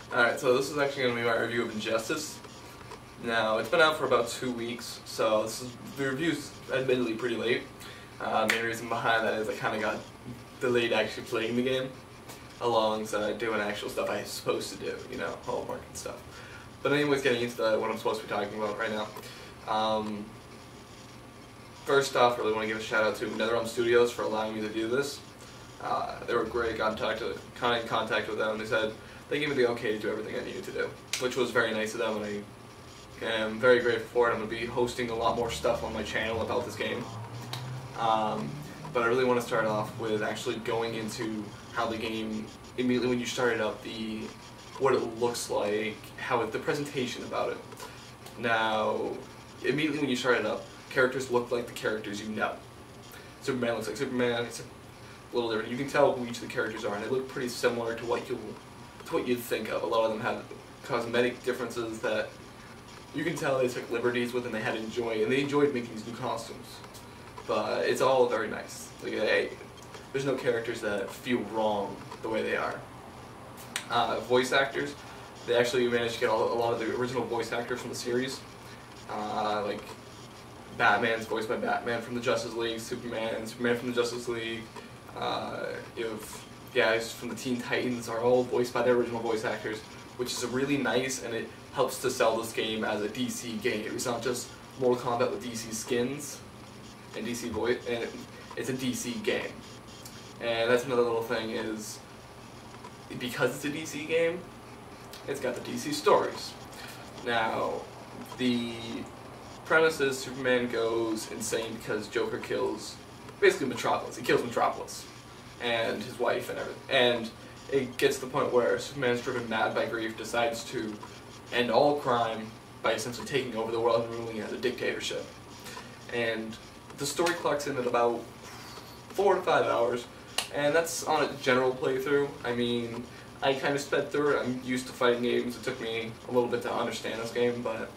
Alright, so this is actually going to be my review of Injustice. Now, it's been out for about 2 weeks, so the review's admittedly pretty late. The main reason behind that is I kind of got delayed actually playing the game, alongside doing actual stuff I was supposed to do, you know, homework and stuff. But anyways, getting into what I'm supposed to be talking about right now. First off, I really want to give a shout out to Netherealms Studios for allowing me to do this. They were great, got in contact with them. They said they gave me the okay to do everything I needed to do, which was very nice of them, and I am very grateful for it. I'm going to be hosting a lot more stuff on my channel about this game. But I really want to start off with actually going into how the game, immediately when you start it up, what it looks like, the presentation about it. Now, immediately when you start it up, characters look like the characters you know. Superman looks like Superman. It's a little different. You can tell who each of the characters are, and they look pretty similar to what you'd think of. A lot of them have cosmetic differences that you can tell they took liberties with, and they enjoyed making these new costumes. But it's all very nice. Like, hey, there's no characters that feel wrong the way they are. Voice actors, they actually managed to get a lot of the original voice actors from the series. Like Batman's voiced by Batman from the Justice League, Superman from the Justice League. You have guys from the Teen Titans are all voiced by their original voice actors, which is really nice, and it helps to sell this game as a DC game. It's not just Mortal Kombat with DC skins and DC voice, and it's a DC game. And that's another little thing is, because it's a DC game, it's got the DC stories. Now, the premise is Superman goes insane because Joker kills basically Metropolis. He kills Metropolis and his wife and everything. And it gets to the point where Superman's driven mad by grief, decides to end all crime by essentially taking over the world and ruling it as a dictatorship. And the story clocks in at about 4 to 5 hours, and that's on a general playthrough. I mean, I kind of sped through it. I'm used to fighting games. It took me a little bit to understand this game, but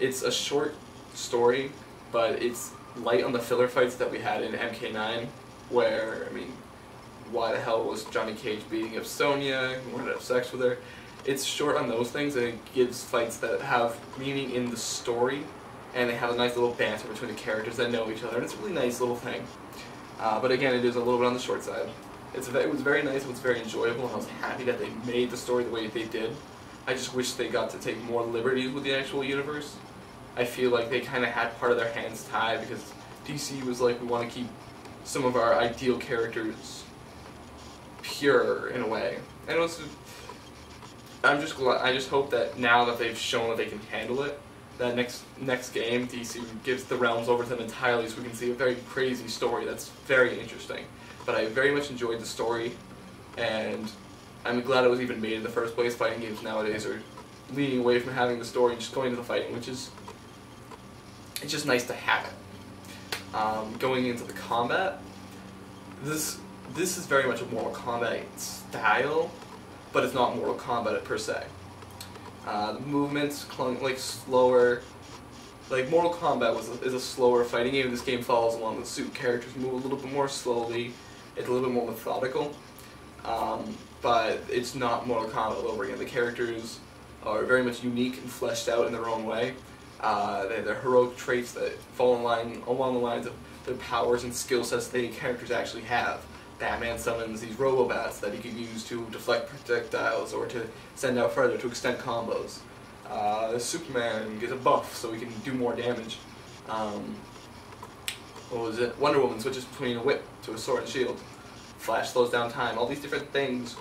it's a short story, but it's light on the filler fights that we had in MK9, where, I mean, why the hell was Johnny Cage beating up Sonya, he wanted to have sex with her. It's short on those things, and it gives fights that have meaning in the story, and they have a nice little banter between the characters that know each other, and it's a really nice little thing. But again, it is a little bit on the short side. It was very nice, it was very enjoyable, and I was happy that they made the story the way they did. I just wish they got to take more liberties with the actual universe. I feel like they kind of had part of their hands tied, because DC was like, we want to keep some of our ideal characters pure in a way. And I just hope that now that they've shown that they can handle it, that next game DC gives the realms over to them entirely, so we can see a very crazy story that's very interesting. But I very much enjoyed the story, and I'm glad it was even made in the first place. Fighting games nowadays are leaning away from having the story and just going to the fighting, which is, it's just nice to have it. Going into the combat, this is very much a Mortal Kombat style, but it's not Mortal Kombat per se. The movements like slower. Like Mortal Kombat is a slower fighting game. This game follows along the suit. Characters move a little bit more slowly. It's a little bit more methodical, but it's not Mortal Kombat all over again. The characters are very much unique and fleshed out in their own way. They're heroic traits that fall in line along the lines of their powers and skill sets the characters actually have. Batman summons these Robobats that he can use to deflect projectiles or to send out further to extend combos. Superman gets a buff so he can do more damage. Wonder Woman switches between a whip to a sword and shield. Flash slows down time. All these different things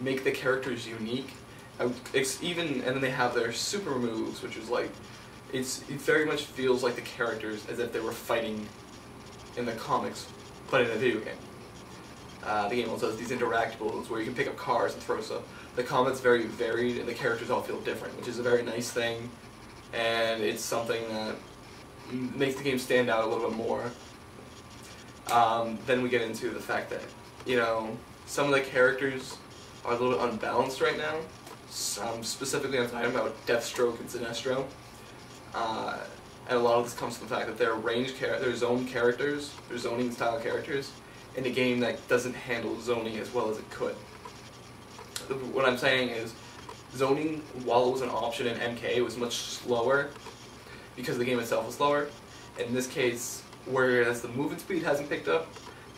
make the characters unique. And then they have their super moves, which is like, it very much feels like the characters as if they were fighting in the comics, but in a video game. The game also has these interactables where you can pick up cars and throw stuff. The combat's very varied, and the characters all feel different, which is a very nice thing, and it's something that makes the game stand out a little bit more. Then we get into the fact that, you know, some of the characters are a little bit unbalanced right now. Specifically, I'm talking about Deathstroke and Sinestro. And a lot of this comes from the fact that they're zone characters, they're zoning style characters, in a game that doesn't handle zoning as well as it could. What I'm saying is, zoning, while it was an option in MK, was much slower because the game itself was slower. In this case, whereas the movement speed hasn't picked up,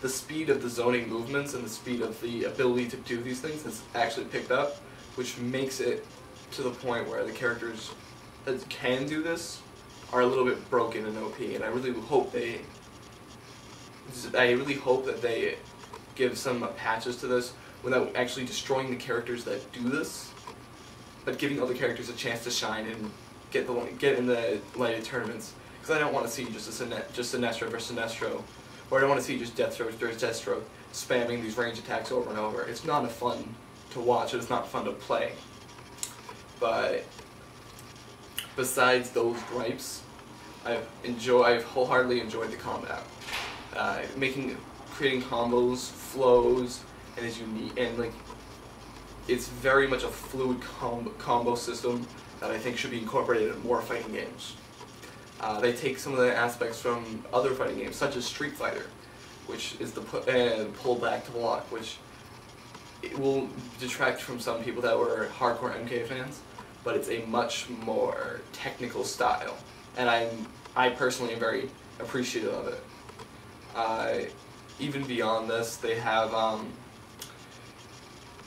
the speed of the zoning movements and the speed of the ability to do these things has actually picked up, which makes it to the point where the characters that can do this are a little bit broken and OP, and I really hope that they give some patches to this without actually destroying the characters that do this, but giving other characters a chance to shine and get in the lighted tournaments. Because I don't want to see just Sinestro versus Sinestro, or I don't want to see just Deathstroke versus Deathstroke spamming these range attacks over and over. It's not fun to watch, it's not fun to play. But besides those gripes, I've wholeheartedly enjoyed the combat. Creating combos, flows, and is unique, and like it's very much a fluid combo system that I think should be incorporated in more fighting games. They take some of the aspects from other fighting games, such as Street Fighter, which is the pull back to block, which it will detract from some people that were hardcore MK fans, but it's a much more technical style, and I personally am very appreciative of it. Even beyond this, they have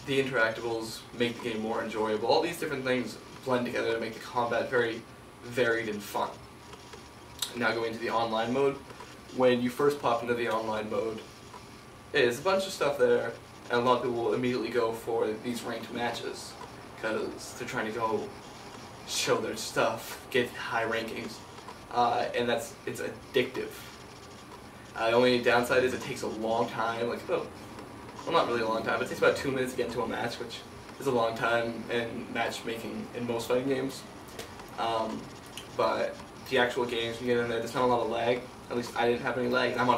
the interactables make the game more enjoyable. All these different things blend together to make the combat very varied and fun. Now going to the online mode. When you first pop into the online mode, there's a bunch of stuff there, and a lot of people will immediately go for these ranked matches because they're trying to go show their stuff, get high rankings, and it's addictive. The only downside is it takes a long time, well, not really a long time, but it takes about 2 minutes to get into a match, which is a long time in matchmaking in most fighting games. But the actual games, when you get in there, there's not a lot of lag. At least I didn't have any lag. I'm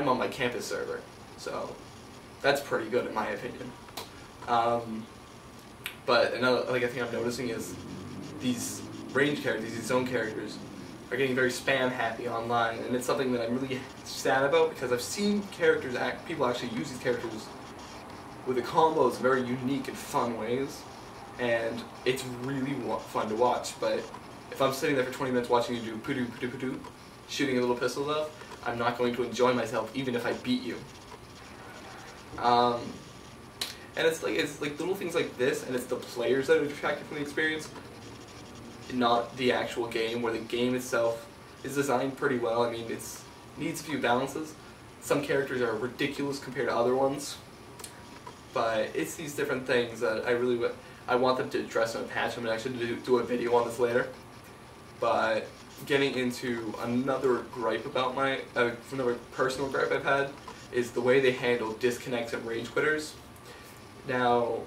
on my campus server, so that's pretty good in my opinion. But another thing I'm noticing is these range characters, these zone characters, are getting very spam happy online, and it's something that I'm really sad about because I've seen people actually use these characters with the combos in very unique and fun ways, and it's really fun to watch. But if I'm sitting there for 20 minutes watching you do poo-doo, poo-doo, poo-doo, shooting a little pistol off, I'm not going to enjoy myself even if I beat you. And it's like little things like this, and it's the players that are detracted from the experience, not the actual game, where the game itself is designed pretty well. I mean, it needs a few balances. Some characters are ridiculous compared to other ones, but it's these different things that I want them to address in a patch. I'm going to actually do a video on this later. But getting into another gripe about another personal gripe I've had is the way they handle disconnects and rage quitters. Now,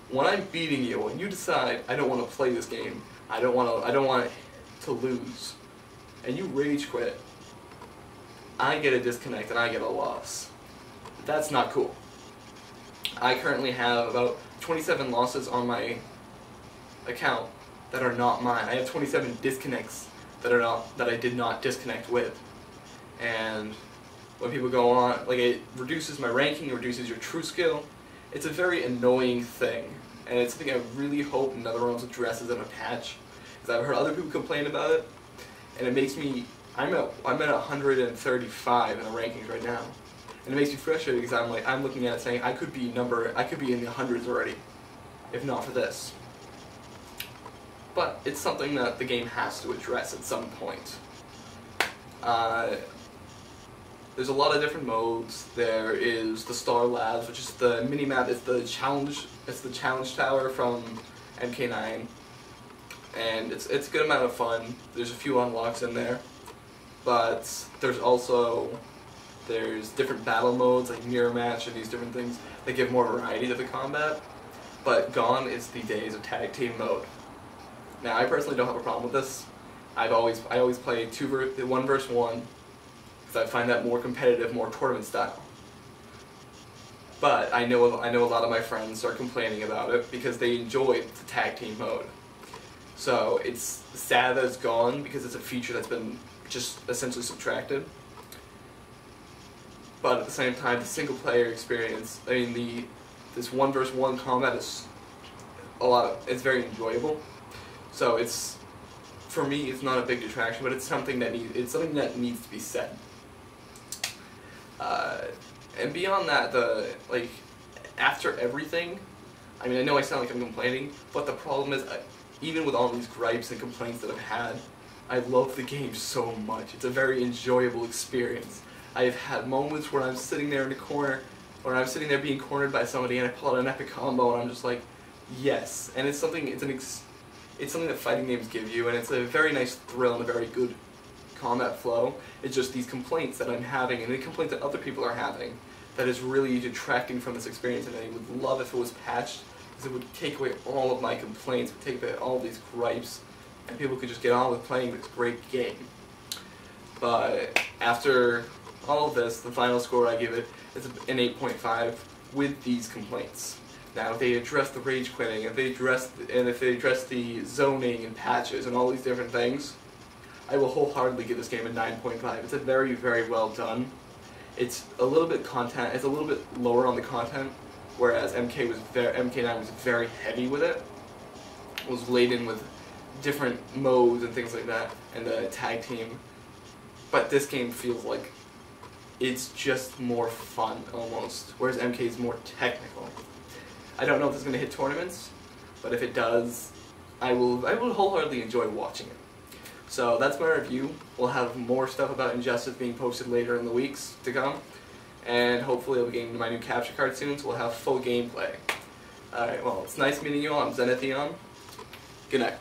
when I'm beating you and you decide I don't want to play this game, I don't want to lose, and you rage quit, I get a disconnect and I get a loss. That's not cool. I currently have about 27 losses on my account that are not mine. I have 27 disconnects that I did not disconnect with. And when people go on, it reduces my ranking, it reduces your true skill. It's a very annoying thing, and it's something I really hope Netherealms addresses in a patch, because I've heard other people complain about it, and it makes me, I'm at 135 in the rankings right now, and it makes me frustrated because I'm looking at it saying I could be in the hundreds already, if not for this. But it's something that the game has to address at some point. There's a lot of different modes. There is the Star Labs, which is the mini-map. It's the challenge tower from MK9, and it's a good amount of fun. There's a few unlocks in there, but there's different battle modes like mirror match and these different things that give more variety to the combat. But gone is the days of tag team mode. Now, I personally don't have a problem with this. I always play 1 versus 1. I find that more competitive, more tournament style. But I know a lot of my friends are complaining about it because they enjoyed the tag team mode. So it's sad that it's gone because it's a feature that's been just essentially subtracted. But at the same time, the single player experience, I mean, this 1 versus 1 combat is it's very enjoyable. So it's, for me, it's not a big detraction, but it's something that needs to be said. And beyond that, after everything, I mean, I know I sound like I'm complaining, but the problem is, even with all these gripes and complaints that I've had, I love the game so much. It's a very enjoyable experience. I've had moments where I'm sitting there in the corner, or I'm sitting there being cornered by somebody, and I pull out an epic combo, and I'm just like, yes. And it's something that fighting games give you, and it's a very nice thrill and a very good combat flow. It's just these complaints that I'm having, and the complaints that other people are having, that is really detracting from this experience, and I would love if it was patched, because it would take away all of my complaints, would take away all these gripes, and people could just get on with playing this great game. But after all of this, the final score I give it is an 8.5 with these complaints. Now, if they address the rage quitting, if they address the zoning and patches and all these different things, I will wholeheartedly give this game a 9.5. It's a very, very well done. It's a little bit lower on the content, whereas MK9 was very heavy with it. It was laden with different modes and things like that, and the tag team. But this game feels like it's just more fun, almost, whereas MK is more technical. I don't know if it's going to hit tournaments, but if it does, I will wholeheartedly enjoy watching it. So that's my review. We'll have more stuff about Injustice being posted later in the weeks to come, and hopefully I'll be getting my new capture card soon, so we'll have full gameplay. Alright, well, it's nice meeting you all. I'm Zenitheon. Good night.